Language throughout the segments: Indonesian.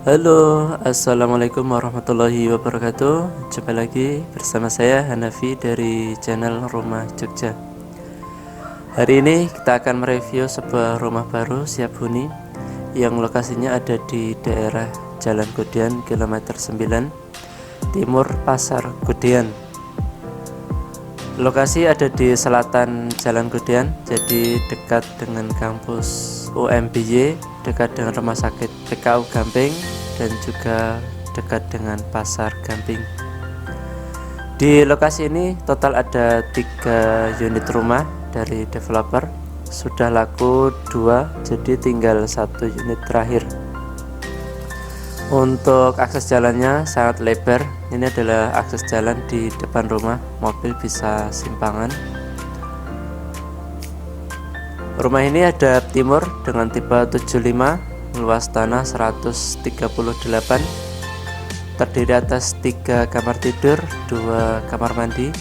Halo, assalamualaikum warahmatullahi wabarakatuh. Jumpa lagi bersama saya Hanafi dari channel Rumah Jogja. Hari ini kita akan mereview sebuah rumah baru siap huni yang lokasinya ada di daerah Jalan Kudian kilometer 9 Timur Pasar Kudian. Lokasi ada di selatan Jalan Kudian, jadi dekat dengan kampus UMBY, dekat dengan rumah sakit PKU Gamping, dan juga dekat dengan pasar Gamping. Di lokasi ini total ada 3 unit rumah dari developer, sudah laku 2, jadi tinggal 1 unit terakhir. Untuk akses jalannya sangat lebar. Ini adalah akses jalan di depan rumah, mobil bisa simpangan. Rumah ini hadap timur dengan tipe 75, luas tanah 138, terdiri atas 3 kamar tidur, 2 kamar mandi.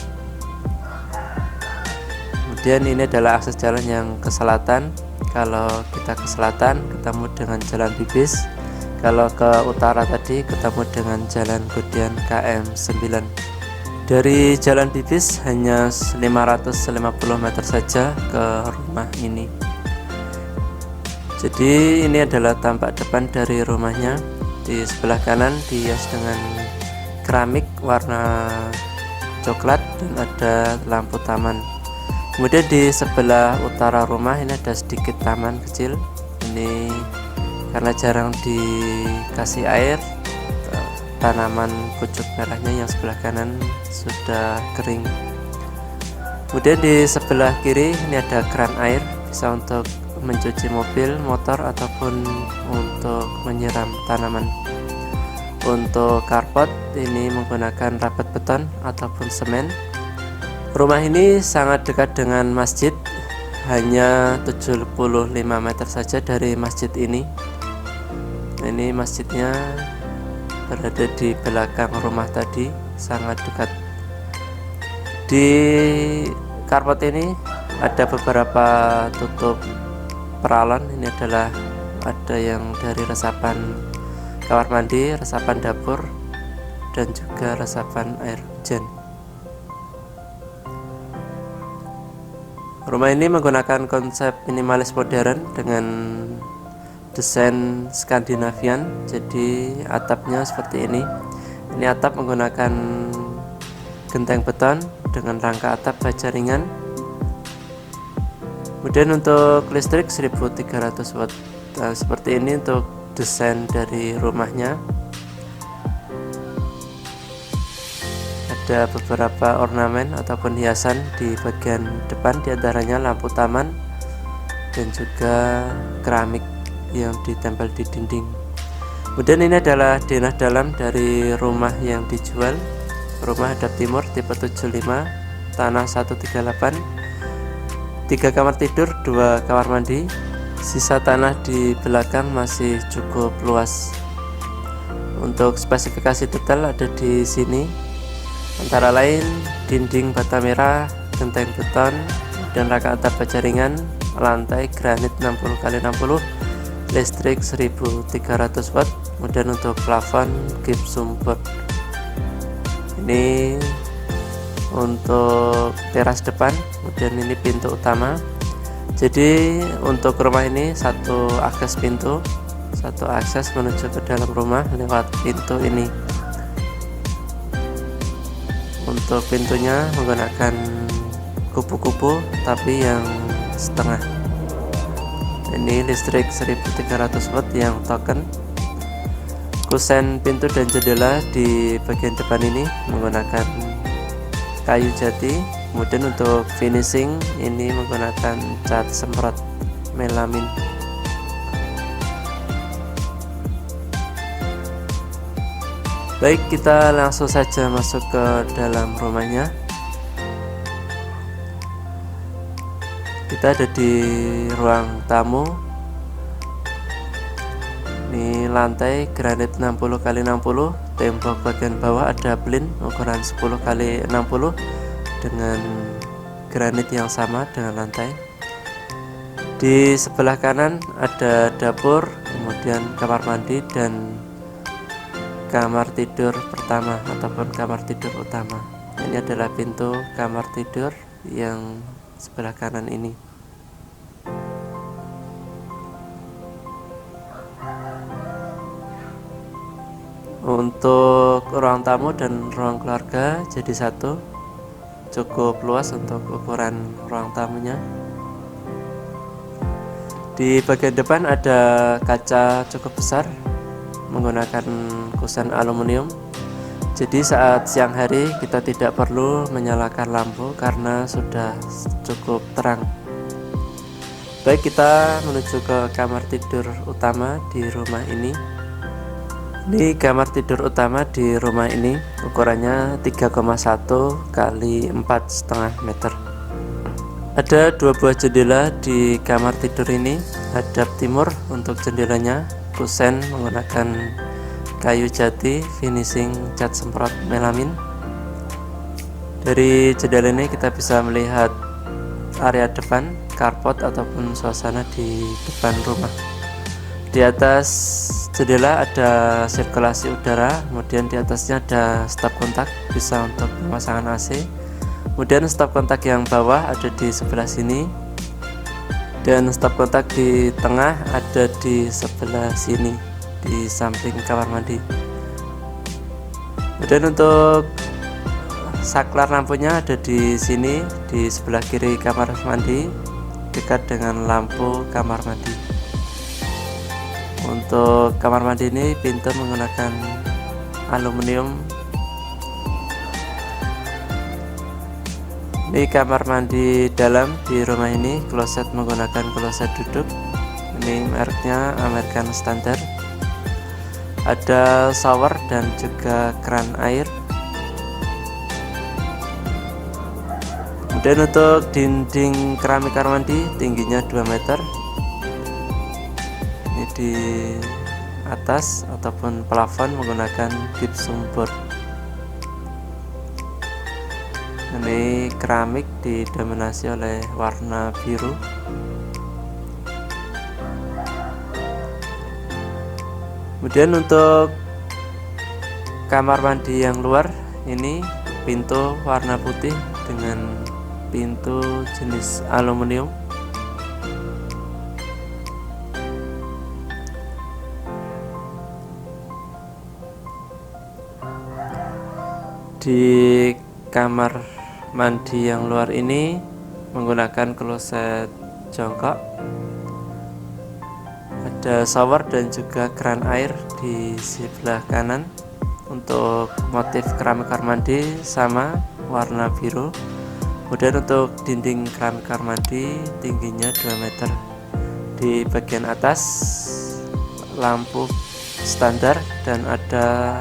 Kemudian ini adalah akses jalan yang ke selatan. Kalau kita ke selatan ketemu dengan Jalan Bibis, kalau ke utara tadi ketemu dengan Jalan Kudian KM 9. Dari Jalan Bibis hanya 550 meter saja ke rumah ini. Jadi ini adalah tampak depan dari rumahnya. Di sebelah kanan dihias dengan keramik warna coklat dan ada lampu taman. Kemudian di sebelah utara rumah ini ada sedikit taman kecil. Ini karena jarang dikasih air, tanaman pucuk merahnya yang sebelah kanan sudah kering. Kemudian di sebelah kiri ini ada keran air, bisa untuk mencuci mobil, motor, ataupun untuk menyiram tanaman. Untuk carport ini menggunakan rapat beton ataupun semen. Rumah ini sangat dekat dengan masjid, hanya 75 meter saja dari masjid ini. Ini masjidnya berada di belakang rumah tadi, sangat dekat. Di carport ini ada beberapa tutup peralon. Ini adalah ada yang dari resapan kamar mandi, resapan dapur, dan juga resapan air hujan. Rumah ini menggunakan konsep minimalis modern dengan desain Skandinavian. Jadi atapnya seperti ini. Ini atap menggunakan genteng beton dengan rangka atap baja ringan. Kemudian untuk listrik 1300 watt. Nah, seperti ini untuk desain dari rumahnya. Ada beberapa ornamen ataupun hiasan di bagian depan, diantaranya lampu taman dan juga keramik yang ditempel di dinding. Kemudian ini adalah denah dalam dari rumah yang dijual. Rumah hadap timur tipe 75, tanah 138, 3 kamar tidur, 2 kamar mandi. Sisa tanah di belakang masih cukup luas. Untuk spesifikasi detail ada di sini, antara lain dinding bata merah, genteng beton, dan rangka atap baja ringan, lantai granit 60x60, listrik 1300 watt. Kemudian untuk plafon gypsum board. Ini untuk teras depan. Kemudian ini pintu utama. Jadi untuk rumah ini satu akses pintu, satu akses menuju ke dalam rumah lewat pintu ini. Untuk pintunya menggunakan kupu-kupu tapi yang setengah. Ini listrik 1300 watt yang token. Kusen pintu dan jendela di bagian depan ini menggunakan kayu jati. Kemudian untuk finishing ini menggunakan cat semprot melamin. Baik, kita langsung saja masuk ke dalam rumahnya. Kita ada di ruang tamu. Ini lantai granit 60x60, tembok bagian bawah ada blin ukuran 10x60 dengan granit yang sama dengan lantai. Di sebelah kanan ada dapur, kemudian kamar mandi dan kamar tidur pertama ataupun kamar tidur utama. Ini adalah pintu kamar tidur yang sebelah kanan ini. Untuk ruang tamu dan ruang keluarga jadi satu, cukup luas untuk ukuran ruang tamunya. Di bagian depan ada kaca cukup besar menggunakan kusen aluminium. Jadi saat siang hari kita tidak perlu menyalakan lampu karena sudah cukup terang. Baik, kita menuju ke kamar tidur utama di rumah ini. Ini kamar tidur utama di rumah ini, ukurannya 3,1 kali 4,5 meter. Ada 2 buah jendela di kamar tidur ini, hadap timur untuk jendelanya, kusen menggunakan kayu jati, finishing cat semprot melamin. Dari jendela ini kita bisa melihat area depan, carport ataupun suasana di depan rumah. Di atas jendela ada sirkulasi udara, kemudian di atasnya ada stop kontak, bisa untuk pemasangan AC. Kemudian stop kontak yang bawah ada di sebelah sini, dan stop kontak di tengah ada di sebelah sini, di samping kamar mandi. Kemudian untuk saklar lampunya ada di sini, di sebelah kiri kamar mandi, dekat dengan lampu kamar mandi. Untuk kamar mandi ini pintu menggunakan aluminium. Ini kamar mandi dalam di rumah ini, kloset menggunakan kloset duduk. Ini mereknya American Standard. Ada shower dan juga keran air. Kemudian untuk dinding keramik kamar mandi tingginya 2 meter. Ini di atas ataupun plafon menggunakan gypsum board. Ini keramik didominasi oleh warna biru. Kemudian untuk kamar mandi yang luar ini pintu warna putih dengan pintu jenis aluminium. Di kamar mandi yang luar ini menggunakan kloset jongkok. Ada shower dan juga keran air di sebelah kanan. Untuk motif keramik kamar mandi sama warna biru. Kemudian untuk dinding keramik kamar mandi tingginya 2 meter. Di bagian atas lampu standar dan ada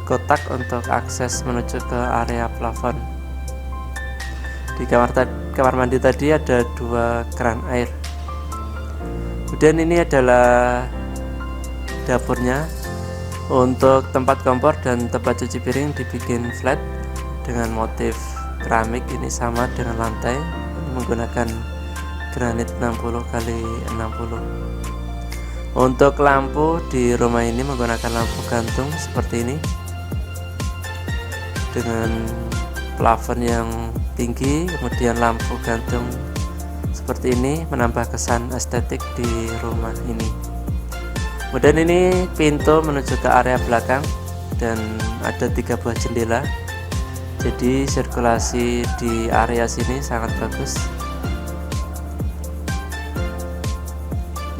kotak untuk akses menuju ke area plafon. Di kamar mandi tadi ada 2 keran air. Kemudian ini adalah dapurnya. Untuk tempat kompor dan tempat cuci piring dibikin flat dengan motif keramik, ini sama dengan lantai, menggunakan granit 60 x 60. Untuk lampu di rumah ini menggunakan lampu gantung seperti ini dengan plafon yang tinggi, kemudian lampu gantung seperti ini menambah kesan estetik di rumah ini. Kemudian ini pintu menuju ke area belakang dan ada 3 buah jendela, jadi sirkulasi di area sini sangat bagus.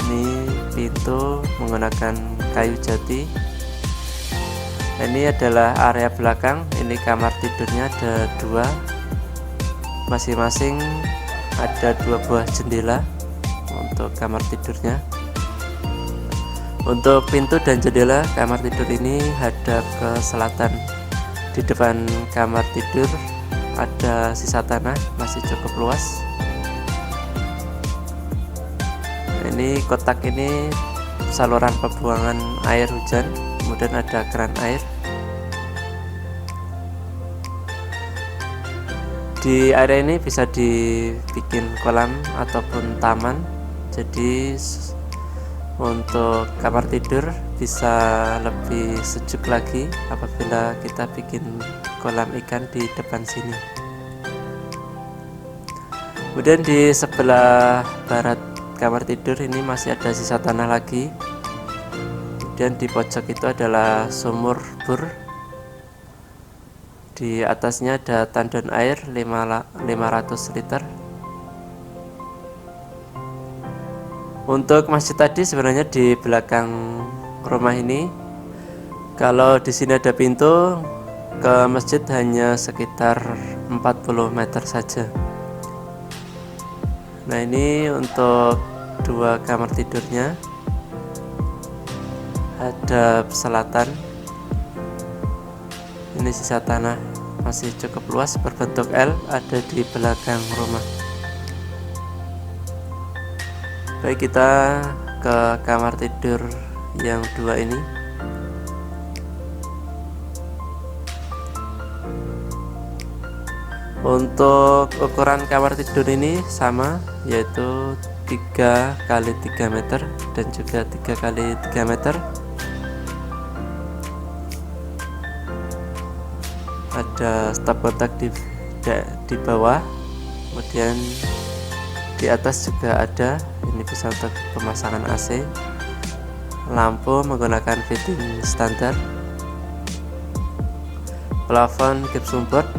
Ini pintu menggunakan kayu jati. Ini adalah area belakang. Ini kamar tidurnya ada 2, masing-masing ada 2 buah jendela untuk kamar tidurnya. Untuk pintu dan jendela kamar tidur ini hadap ke selatan. Di depan kamar tidur ada sisa tanah, masih cukup luas. Ini kotak ini saluran pembuangan air hujan, kemudian ada keran air. Di area ini bisa dibikin kolam ataupun taman, jadi Untuk kamar tidur bisa lebih sejuk lagi apabila kita bikin kolam ikan di depan sini. Kemudian di sebelah barat kamar tidur ini masih ada sisa tanah lagi. Kemudian di pojok itu adalah sumur bor. Di atasnya ada tandon air 500 liter. Untuk masjid tadi sebenarnya di belakang rumah ini. Kalau di sini ada pintu ke masjid hanya sekitar 40 meter saja. Nah, ini untuk dua kamar tidurnya. Hadap selatan. Ini sisa tanah masih cukup luas berbentuk L ada di belakang rumah. Baik, kita ke kamar tidur yang dua ini. Untuk ukuran kamar tidur ini sama, yaitu 3 x 3 meter dan juga 3 x 3 meter. Ada stop kontak di bawah, kemudian di atas juga ada. Ini bisa untuk pemasangan AC. Lampu menggunakan fitting standar. Plafon gypsum board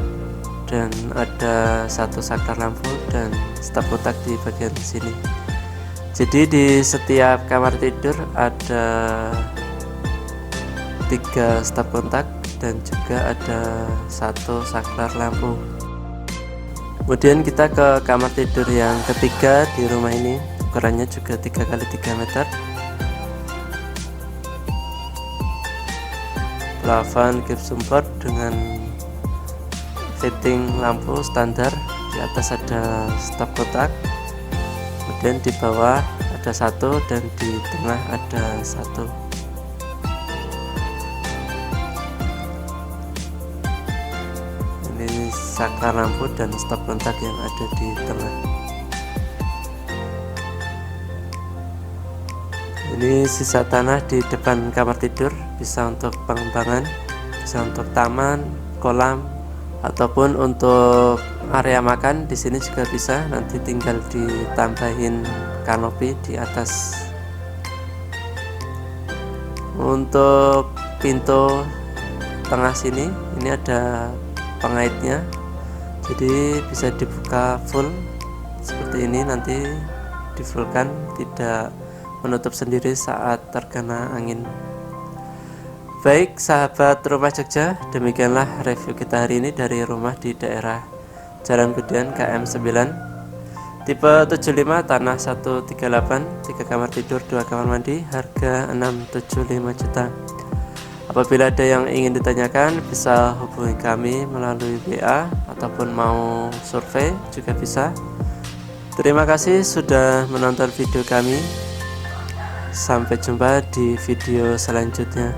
dan ada satu saklar lampu dan stop kontak di bagian sini. Jadi di setiap kamar tidur ada 3 stop kontak dan juga ada satu saklar lampu. Kemudian kita ke kamar tidur yang ketiga di rumah ini. Ukurannya juga 3 x 3 meter. Plafon gypsum board dengan fitting lampu standar. Di atas ada stop kontak. Kemudian di bawah ada satu dan di tengah ada satu. Ini saklar lampu dan stop kontak yang ada di tengah. Ini sisa tanah di depan kamar tidur, bisa untuk pengembangan, bisa untuk taman, kolam, ataupun untuk area makan. Di sini juga bisa, nanti tinggal ditambahin kanopi di atas. Untuk pintu tengah sini, ini ada pengaitnya, jadi bisa dibuka full seperti ini, nanti difullkan, tidak menutup sendiri saat terkena angin. Baik sahabat Rumah Jogja, demikianlah review kita hari ini dari rumah di daerah Jalan Kudian KM 9, tipe 75, tanah 138, 3 kamar tidur, 2 kamar mandi, harga 675 juta. Apabila ada yang ingin ditanyakan, bisa hubungi kami melalui WA ataupun mau survei juga bisa. Terima kasih sudah menonton video kami. Sampai jumpa di video selanjutnya.